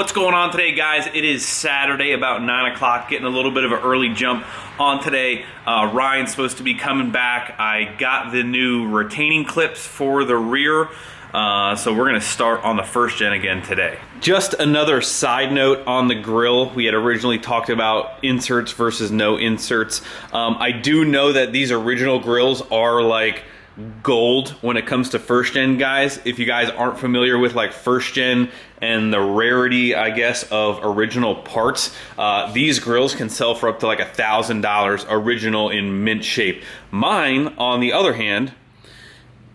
What's going on today, guys? It is Saturday, about 9 o'clock, getting a little bit of an early jump on today. Ryan's supposed to be coming back. I got the new retaining clips for the rear, so we're gonna start on the first gen again today. Just another side note on the grill. We had originally talked about inserts versus no inserts. I do know that these original grills are like gold when it comes to first gen, guys. If you guys aren't familiar with like first gen and the rarity, I guess, of original parts, these grills can sell for up to like $1,000 original in mint shape. Mine, on the other hand,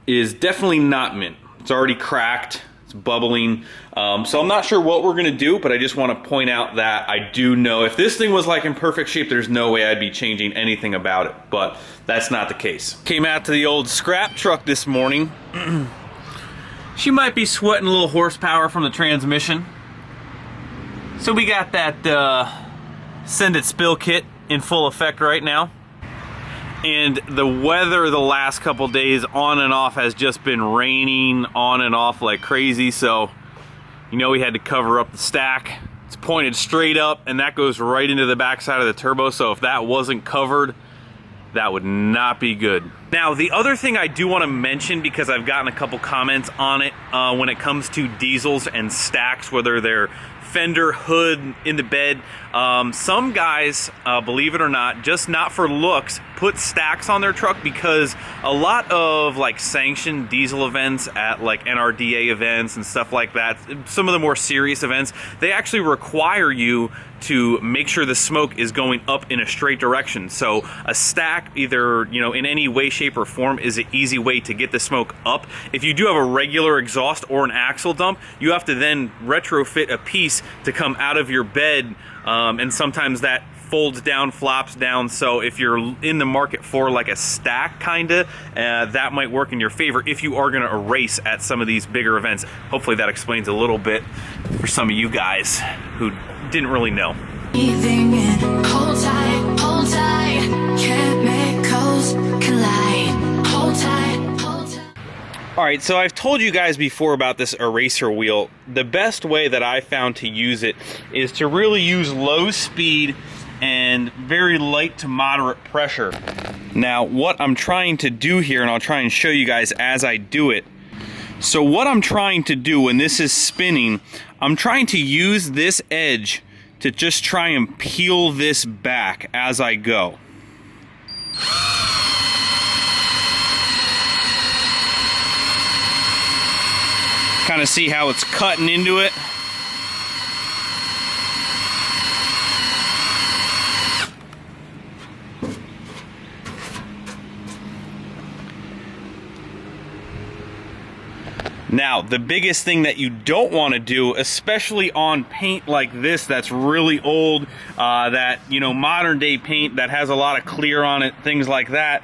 is definitely not mint. It's already cracked, it's bubbling. So I'm not sure what we're gonna do, but I just want to point out that I do know if this thing was like in perfect shape, there's no way I'd be changing anything about it, but that's not the case. Came out to the old scrap truck this morning. She might be sweating a little horsepower from the transmission. So we got that send it spill kit in full effect right now. And the weather the last couple days on and off has just been raining on and off like crazy, so you know we had to cover up the stack. It's pointed straight up and that goes right into the backside of the turbo, so if that wasn't covered, that would not be good. Now, the other thing I do want to mention, because I've gotten a couple comments on it, when it comes to diesels and stacks, whether they're fender, hood, in the bed, some guys, believe it or not, just not for looks, put stacks on their truck because a lot of like sanctioned diesel events at like NRDA events and stuff like that, some of the more serious events, they actually require you to make sure the smoke is going up in a straight direction. So a stack, either, you know, in any way, shape, or form, is an easy way to get the smoke up. If you do have a regular exhaust or an axle dump, you have to then retrofit a piece to come out of your bed, and sometimes that folds down, flops down. So if you're in the market for like a stack kinda, that might work in your favor if you are gonna erase at some of these bigger events. Hopefully that explains a little bit for some of you guys who didn't really know. Hold tight, chemicals collide. Hold tight, hold tight. Alright, so I've told you guys before about this eraser wheel. The best way that I found to use it is to really use low speed and very light to moderate pressure. Now, what I'm trying to do here, and I'll try and show you guys as I do it. So what I'm trying to do when this is spinning, I'm trying to use this edge to just try and peel this back as I go. Kind of see how it's cutting into it. Now, the biggest thing that you don't want to do, especially on paint like this that's really old, that, you know, modern day paint that has a lot of clear on it, things like that,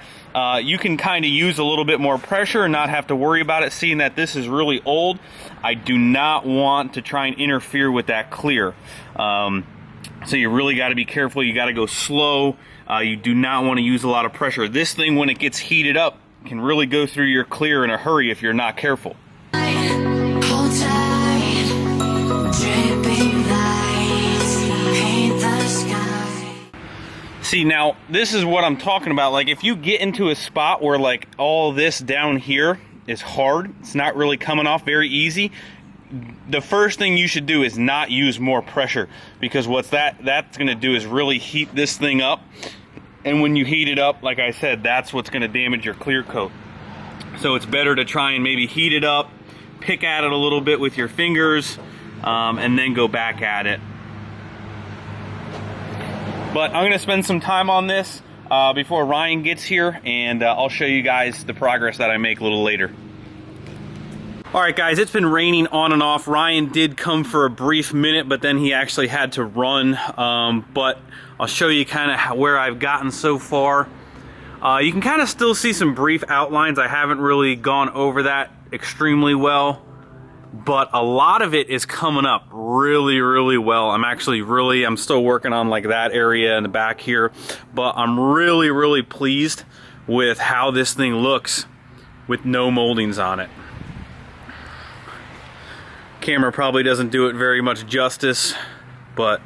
you can kind of use a little bit more pressure and not have to worry about it. Seeing that this is really old, I do not want to try and interfere with that clear. So you really got to be careful. You got to go slow. You do not want to use a lot of pressure. This thing, when it gets heated up, can really go through your clear in a hurry if you're not careful. Hold tight, dripping lights paint the sky. See, now this is what I'm talking about. Like, if you get into a spot where like all this down here is hard, it's not really coming off very easy, the first thing you should do is not use more pressure, because what's that's going to do is really heat this thing up, and when you heat it up, like I said, that's what's going to damage your clear coat. So it's better to try and maybe heat it up, pick at it a little bit with your fingers, and then go back at it. But I'm gonna spend some time on this before Ryan gets here, and I'll show you guys the progress that I make a little later. Alright guys, it's been raining on and off. Ryan did come for a brief minute, but then he actually had to run. But I'll show you kind of where I've gotten so far. You can kind of still see some brief outlines. I haven't really gone over that extremely well, but a lot of it is coming up really, really well. I'm still working on like that area in the back here, but I'm really, really pleased with how this thing looks with no moldings on it. Camera probably doesn't do it very much justice, but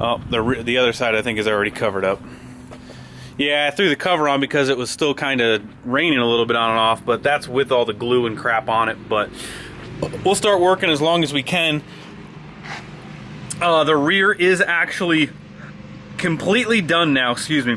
oh, the other side I think is already covered up. Yeah, I threw the cover on because it was still kind of raining a little bit on and off, but that's with all the glue and crap on it. But we'll start working as long as we can. The rear is actually completely done now, excuse me.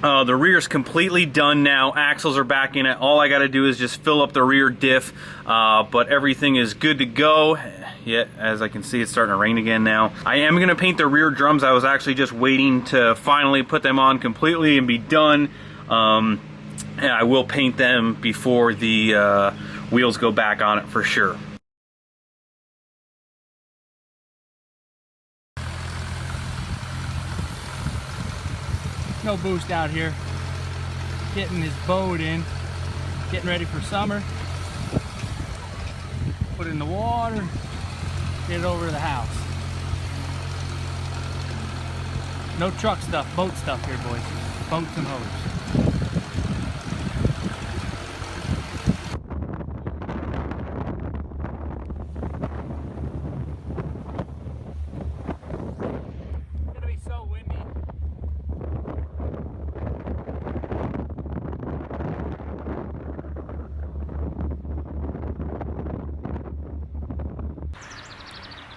The rear's completely done now. Axles are back in it. All I got to do is just fill up the rear diff, but everything is good to go. Yeah, as I can see, it's starting to rain again now. I am going to paint the rear drums. I was actually just waiting to finally put them on completely and be done. And I will paint them before the wheels go back on it for sure. No boost out here. Getting his boat in, getting ready for summer. Put it in the water, get it over to the house. No truck stuff, boat stuff here, boys. Boats and hose. It's gonna be so windy.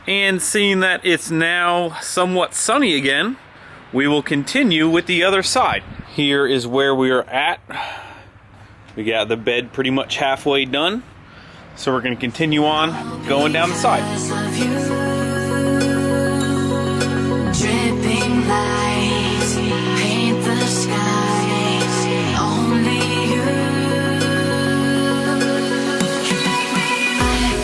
And seeing that it's now somewhat sunny again, we will continue with the other side. Here is where we are at. We got the bed pretty much halfway done. So we're going to continue on going down the side. Dripping lights paint the skies. Only you can make me feel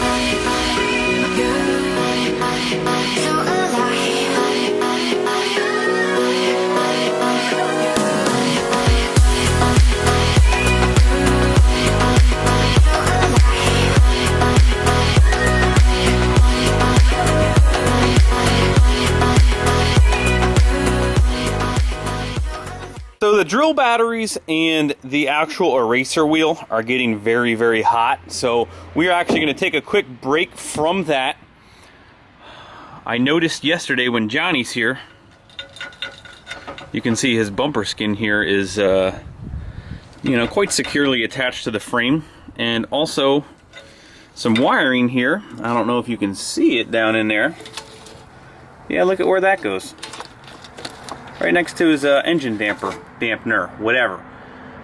So the drill batteries and the actual eraser wheel are getting very, very hot. So we're actually going to take a quick break from that. I noticed yesterday when Johnny's here, you can see his bumper skin here is, you know, quite securely attached to the frame. And also some wiring here. I don't know if you can see it down in there. Yeah, look at where that goes. Right next to his engine dampener, whatever.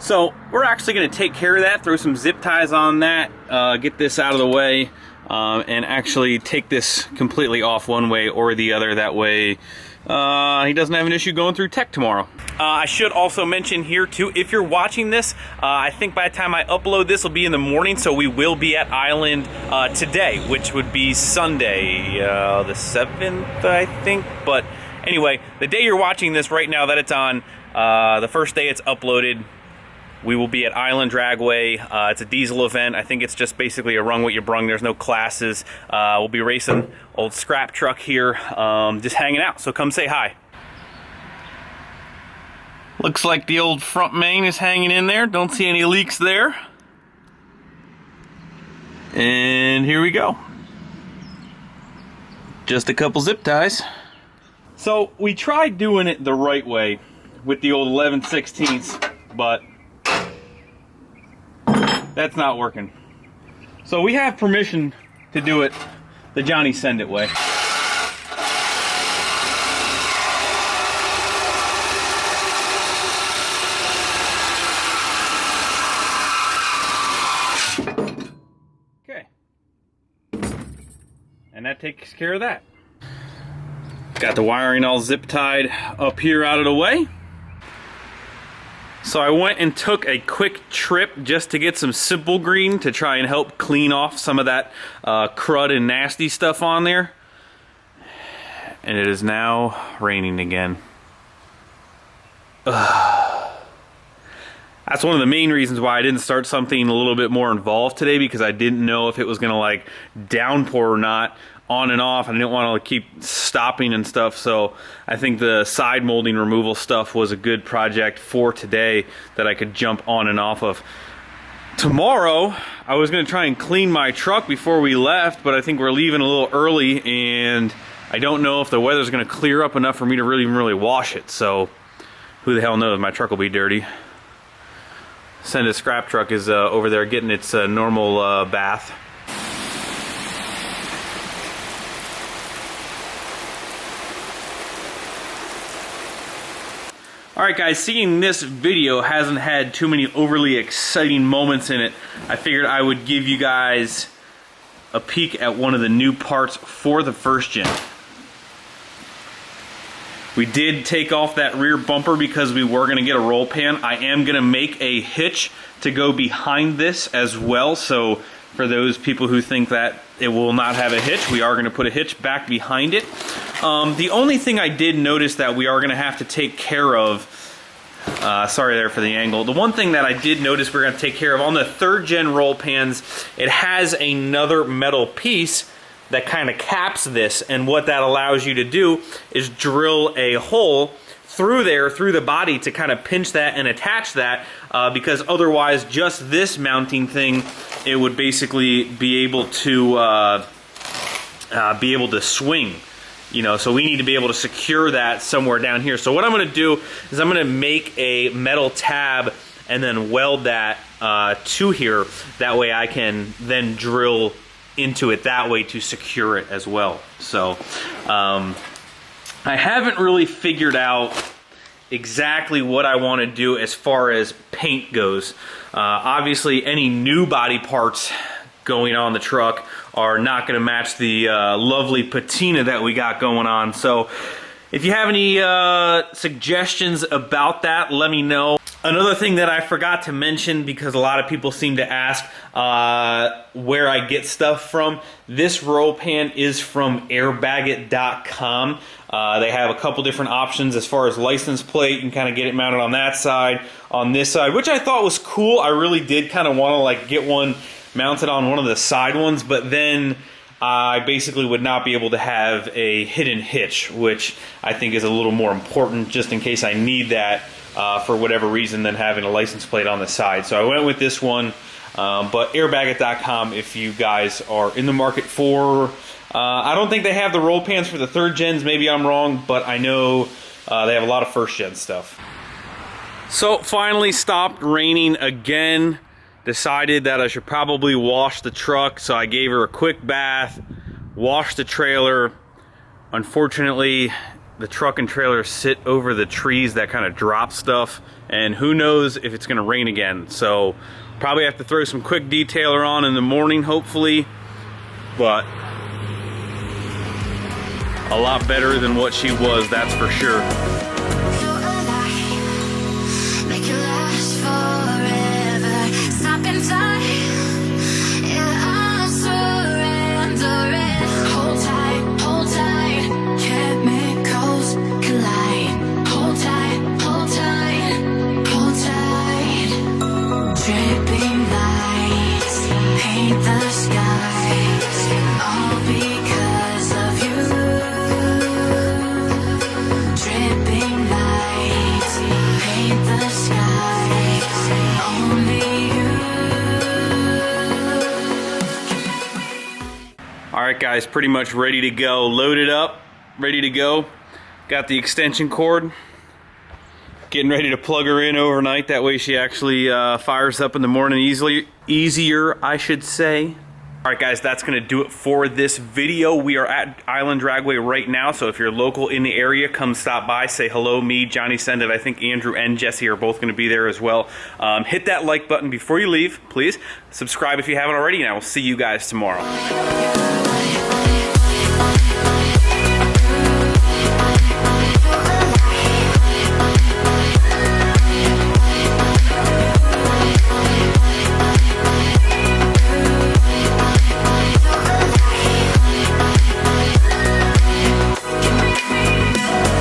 So we're actually going to take care of that, throw some zip ties on that, get this out of the way, and actually take this completely off one way or the other. That way he doesn't have an issue going through tech tomorrow. I should also mention here too, if you're watching this, I think by the time I upload this will be in the morning, so we will be at Island today, which would be Sunday the 7th, I think. But anyway, the day you're watching this right now that it's on, the first day it's uploaded, we will be at Island Dragway. It's a diesel event. I think it's just basically a rung what you brung. There's no classes. We'll be racing old scrap truck here, just hanging out. So come say hi. Looks like the old front main is hanging in there. Don't see any leaks there. And here we go. Just a couple zip ties. So we tried doing it the right way with the old 11/16, but that's not working. So we have permission to do it the Johnny Send It way. Okay. And that takes care of that. Got the wiring all zip tied up here out of the way. So I went and took a quick trip just to get some Simple Green to try and help clean off some of that crud and nasty stuff on there. And it is now raining again. Ugh. That's one of the main reasons why I didn't start something a little bit more involved today, because I didn't know if it was gonna like downpour or not, on and off, and I didn't want to keep stopping and stuff. So I think the side molding removal stuff was a good project for today that I could jump on and off of. Tomorrow, I was gonna try and clean my truck before we left, but I think we're leaving a little early, and I don't know if the weather's gonna clear up enough for me to really wash it. So, who the hell knows? My truck will be dirty. Send a scrap truck is over there getting its normal bath. Alright guys, seeing this video hasn't had too many overly exciting moments in it. I figured I would give you guys a peek at one of the new parts for the first gen. We did take off that rear bumper because we were going to get a roll pan. I am going to make a hitch to go behind this as well, so for those people who think that it will not have a hitch, we are going to put a hitch back behind it. The only thing I did notice that we are going to have to take care of, sorry there for the angle, the one thing that I did notice we're going to take care of on the 3rd gen roll pans, it has another metal piece that kind of caps this, and what that allows you to do is drill a hole through there, through the body, to kind of pinch that and attach that, because otherwise just this mounting thing, it would basically be able to swing, you know. So we need to be able to secure that somewhere down here. So what I'm going to do is I'm going to make a metal tab and then weld that to here. That way I can then drill into it that way to secure it as well. So I haven't really figured out exactly what I want to do as far as paint goes. Obviously any new body parts going on the truck are not going to match the lovely patina that we got going on. So if you have any suggestions about that, let me know. Another thing that I forgot to mention, because a lot of people seem to ask where I get stuff from, this roll pan is from airbagit.com. They have a couple different options as far as license plate. You can kind of get it mounted on that side, on this side, which I thought was cool. I really did kind of want to like get one mounted on one of the side ones, but then I basically would not be able to have a hidden hitch, which I think is a little more important just in case I need that for whatever reason than having a license plate on the side. So I went with this one, but airbagit.com if you guys are in the market for, I don't think they have the roll pans for the 3rd gens, maybe I'm wrong, but I know they have a lot of 1st gen stuff. So finally stopped raining again. Decided that I should probably wash the truck, so I gave her a quick bath, washed the trailer. Unfortunately, the truck and trailer sit over the trees that kind of drop stuff, and who knows if it's going to rain again. So probably have to throw some quick detailer on in the morning, hopefully, but a lot better than what she was, that's for sure. Alright guys, pretty much ready to go. Loaded up, ready to go. Got the extension cord. Getting ready to plug her in overnight. That way she actually fires up in the morning easier, I should say. Alright guys, that's going to do it for this video. We are at Island Dragway right now, so if you're local in the area, come stop by, say hello. Me, Johnny send it. I think Andrew and Jesse are both going to be there as well. Hit that like button before you leave, please. Subscribe if you haven't already, and I will see you guys tomorrow.